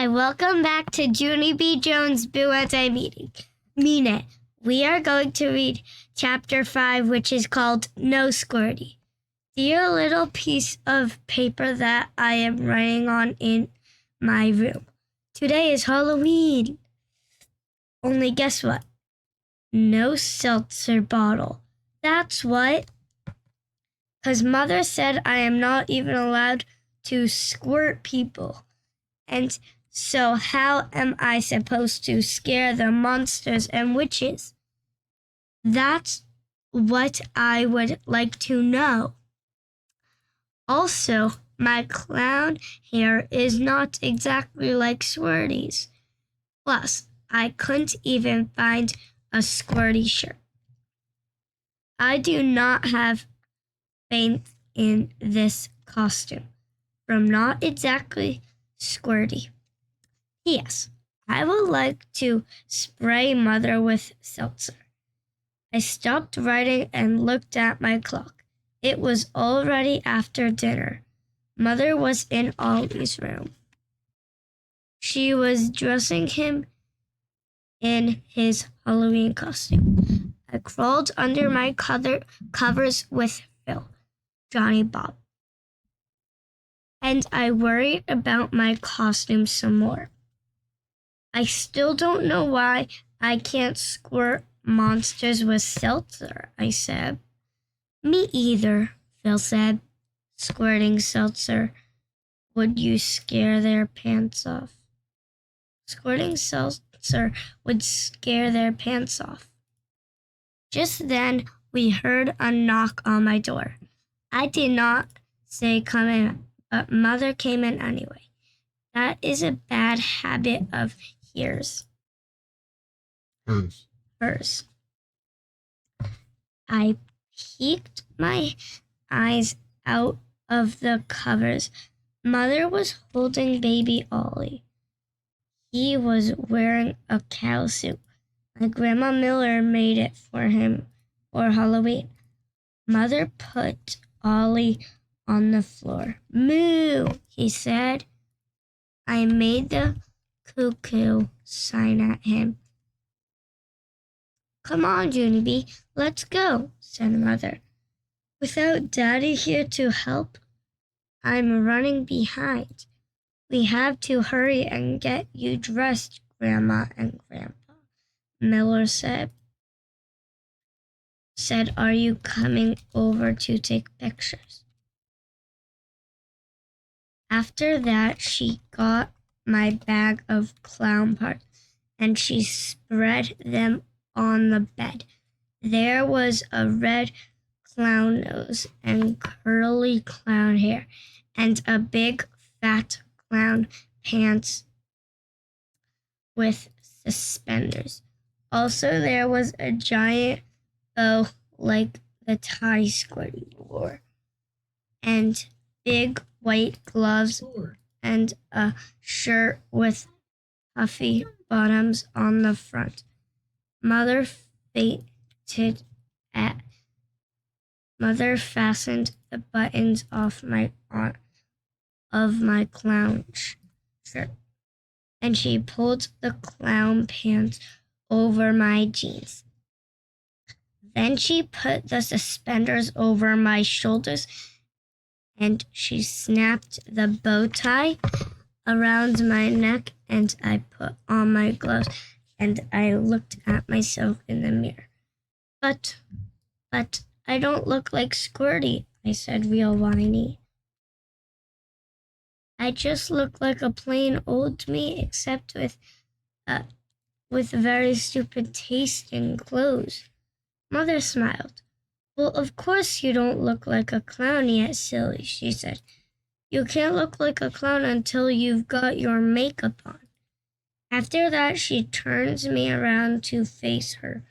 Hi, welcome back to Junie B. Jones' Boo As I Mean It. We are going to read Chapter 5, which is called No Squirty. Dear little piece of paper that I am writing on in my room. Today is Halloween. Only guess what? No seltzer bottle. That's what. 'Cause Mother said I am not even allowed to squirt people. And so how am I supposed to scare the monsters and witches? That's what I would like to know. Also, my clown hair is not exactly like Squirty's. Plus, I couldn't even find a Squirty shirt. I do not have faith in this costume. From not exactly Squirty. P.S. I would like to spray Mother with seltzer. I stopped writing and looked at my clock. It was already after dinner. Mother was in Ollie's room. She was dressing him in his Halloween costume. I crawled under my covers with Phil, Johnny Bob, and I worried about my costume some more. I still don't know why I can't squirt monsters with seltzer, I said. Me either, Phil said. Squirting seltzer, would you scare their pants off? Squirting seltzer would scare their pants off. Just then, we heard a knock on my door. I did not say come in, but Mother came in anyway. That is a bad habit of hers. I peeked my eyes out of the covers. Mother was holding baby Ollie. He was wearing a cow suit. My Grandma Miller made it for him for Halloween. Mother put Ollie on the floor. Moo, he said. I made the cuckoo sign at him. Come on, Junie B, let's go, said Mother. Without Daddy here to help, I'm running behind. We have to hurry and get you dressed, Grandma and Grandpa, Miller said. Are you coming over to take pictures? After that, she got my bag of clown parts and she spread them on the bed. There was a red clown nose and curly clown hair and a big fat clown pants with suspenders. Also, there was a giant bow like the tie Squirty wore, and big white gloves and a shirt with puffy bottoms on the front. Mother fastened the buttons of my clown shirt, and she pulled the clown pants over my jeans. Then she put the suspenders over my shoulders, and she snapped the bow tie around my neck, and I put on my gloves, and I looked at myself in the mirror. But I don't look like Squirty, I said real whiny. I just look like a plain old me, except with very stupid taste in clothes. Mother smiled. Well, of course you don't look like a clown yet, silly, she said. You can't look like a clown until you've got your makeup on. After that, she turns me around to face her.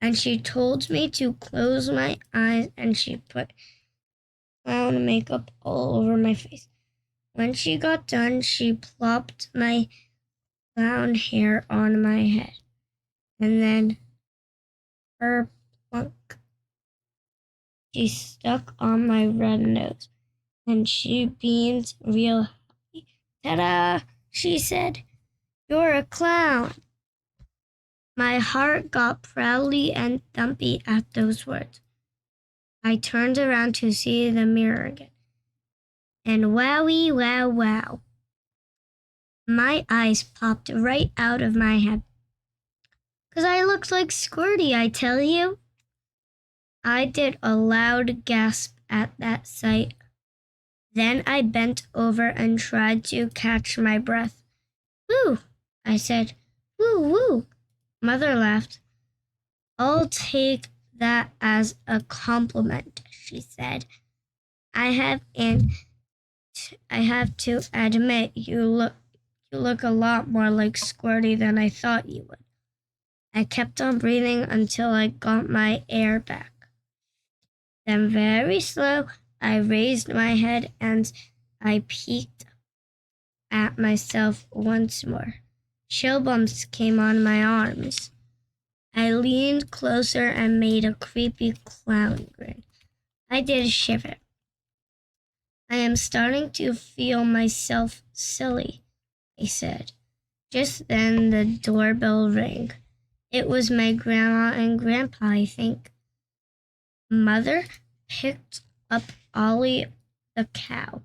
And she told me to close my eyes, and she put clown makeup all over my face. When she got done, she plopped my clown hair on my head. And then plunk. She stuck on my red nose, and she beamed real happy. Ta-da! she said. You're a clown. My heart got proudly and thumpy at those words. I turned around to see the mirror again. And wowie, wow, wow. My eyes popped right out of my head. 'Cause I looked like Squirty, I tell you. I did a loud gasp at that sight. Then I bent over and tried to catch my breath. Woo, I said. Woo, woo. Mother laughed. I'll take that as a compliment, she said. I have to admit you look a lot more like Squirty than I thought you would. I kept on breathing until I got my air back. Then very slow, I raised my head and I peeked at myself once more. Chill bumps came on my arms. I leaned closer and made a creepy clown grin. I did shiver. I am starting to feel myself silly, I said. Just then the doorbell rang. It was my grandma and grandpa, I think. Mother picked up Ollie the cow,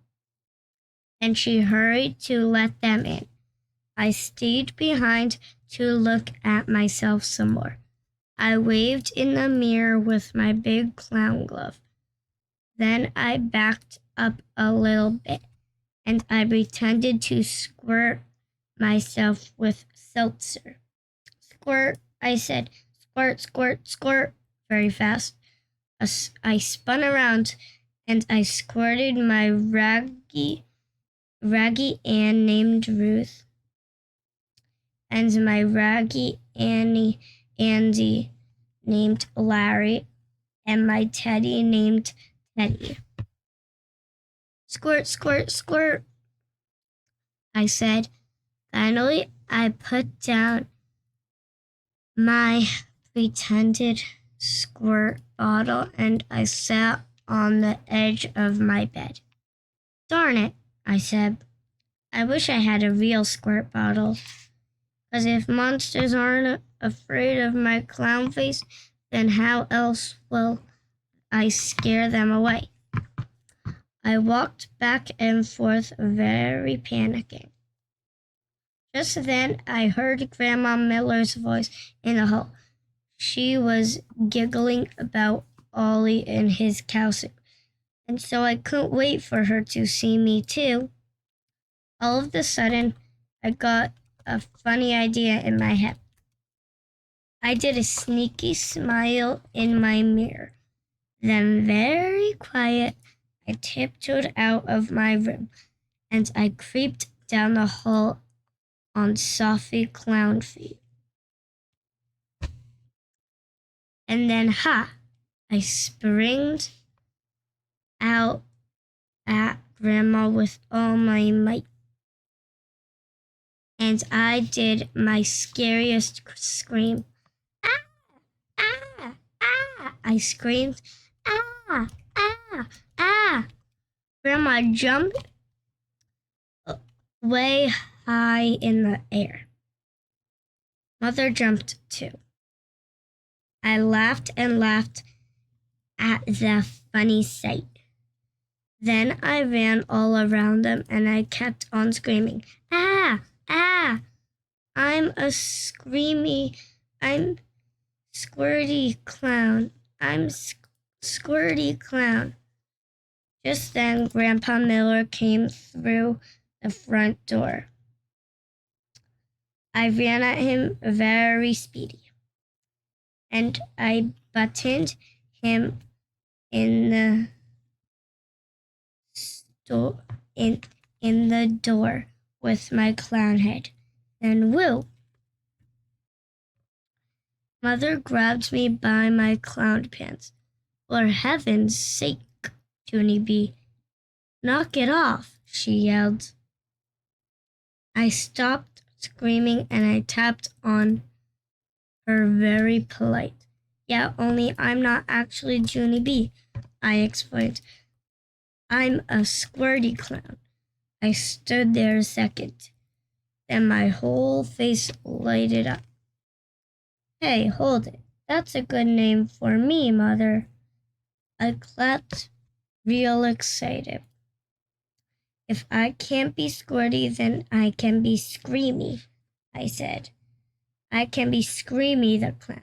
and she hurried to let them in. I stayed behind to look at myself some more. I waved in the mirror with my big clown glove. Then I backed up a little bit, and I pretended to squirt myself with seltzer. Squirt, I said. Squirt, squirt, squirt, very fast. I spun around, and I squirted my raggy Ann named Ruth, and my raggy Andy named Larry, and my teddy named Teddy. Squirt, squirt, squirt, I said. Finally, I put down my pretended squirt bottle and I sat on the edge of my bed. Darn it, I said. I wish I had a real squirt bottle. 'Cause if monsters aren't afraid of my clown face, then how else will I scare them away? I walked back and forth, very panicking. Just then, I heard Grandma Miller's voice in the hall. She was giggling about Ollie and his cow suit, and so I couldn't wait for her to see me too. All of a sudden, I got a funny idea in my head. I did a sneaky smile in my mirror. Then, very quiet, I tiptoed out of my room and I creeped down the hall on softly clown feet. And then, I springed out at Grandma with all my might. And I did my scariest scream. Ah, ah, ah, I screamed. Ah, ah, ah. Grandma jumped way high in the air. Mother jumped too. I laughed and laughed at the funny sight. Then I ran all around them and I kept on screaming, ah, ah, I'm squirty clown. I'm squirty clown. Just then Grandpa Miller came through the front door. I ran at him very speedy, and I buttoned him in the door with my clown head. Then woo! Mother grabbed me by my clown pants. For heaven's sake, Junie B, knock it off, she yelled. I stopped screaming and I tapped on her very polite. Yeah, only I'm not actually Junie B, I explained. I'm a squirty clown. I stood there a second. Then my whole face lighted up. Hey, hold it. That's a good name for me, Mother. I clapped real excited. If I can't be Squirty, then I can be Screamy, I said. I can be Screamy the Clown.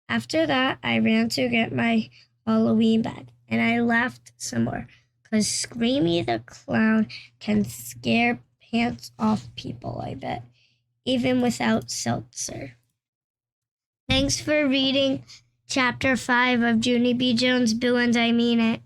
After that, I ran to get my Halloween bag, and I laughed some more, because Screamy the Clown can scare pants off people, I bet, even without seltzer. Thanks for reading Chapter 5 of Junie B. Jones' Boo and I Mean It.